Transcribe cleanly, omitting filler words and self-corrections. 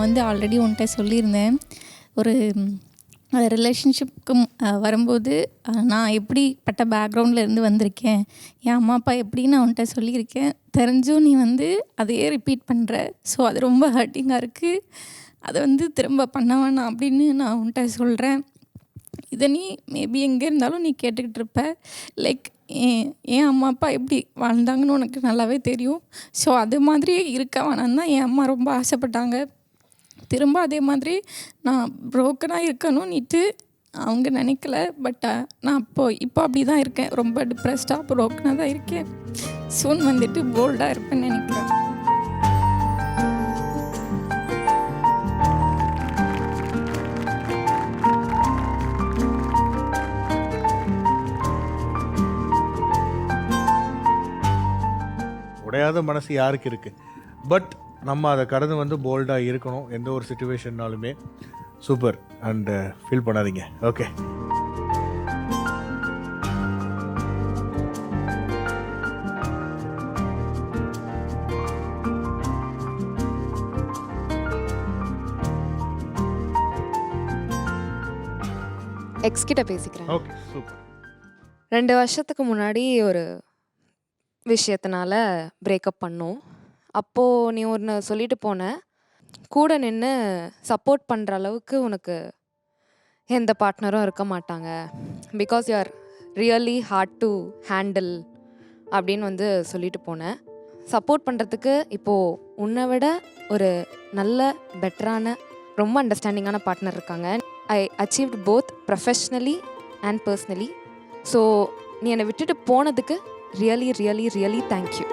வந்து ஆல்ரெடி உன்கிட்ட சொல்லியிருந்தேன். ஒரு ரிலேஷன்ஷிப்க்கு வரும்போது நான் எப்படிப்பட்ட பேக்ரவுண்ட்லேருந்து வந்திருக்கேன், என் அம்மா அப்பா எப்படின்னு நான் உன்கிட்ட சொல்லியிருக்கேன். தெரிஞ்சும் நீ வந்து அதையே ரிப்பீட் பண்ணுற. ஸோ அது ரொம்ப ஹர்ட்டிங்காக இருக்குது. அதை வந்து திரும்ப பண்ண வேணாம் அப்படின்னு நான் உன்கிட்ட சொல்கிறேன். இதை நீ மேபி எங்கே இருந்தாலும் நீ கேட்டுக்கிட்டு இருப்ப. லைக் என் அம்மா அப்பா எப்படி வாழ்ந்தாங்கன்னு உனக்கு நல்லாவே தெரியும். ஸோ அது மாதிரியே இருக்க வேணான்னு தான் என் அம்மா ரொம்ப ஆசைப்பட்டாங்க. திரும்ப அதே மாதிரி நான் ப்ரோக்கனாக இருக்கணும்னுட்டு அவங்க நினைக்கல. பட் நான் இப்போ அப்படி தான் இருக்கேன். ரொம்ப டிப்ரெஸ்டாக ப்ரோக்கனாக தான் இருக்கேன். சூன் வந்துட்டு போல்டாக இருப்பேன்னு நினைக்கிறேன். உடையாத மனசு யாருக்கு இருக்குது? பட் நம்ம அதை கடந்து வந்து போல்டாக இருக்கணும் எந்த ஒரு சிச்சுவேஷன்னாலுமே. சூப்பர். அண்ட் ஃபீல் பண்ணாதீங்க. ஓகே, எக்ஸ் கிட்ட பேசிக்கிறேன். Okay, super. 2 வருஷத்துக்கு முன்னாடி ஒரு விஷயத்தினால பிரேக்கப் பண்ணோம். அப்போது நீ ஒன்று சொல்லிட்டு போன, கூட நின்று சப்போர்ட் பண்ணுற அளவுக்கு உனக்கு எந்த பார்ட்னரும் இருக்க மாட்டாங்க, because you are really hard to handle அப்படின்னு வந்து சொல்லிட்டு போனேன். சப்போர்ட் பண்ணுறதுக்கு இப்போது உன்னை விட ஒரு நல்ல பெட்டரான ரொம்ப அண்டர்ஸ்டாண்டிங்கான பார்ட்னர் இருக்காங்க. I achieved both professionally and personally. So நீ என்னை விட்டுட்டு போனதுக்கு ரியலி ரியலி ரியலி தேங்க்யூ.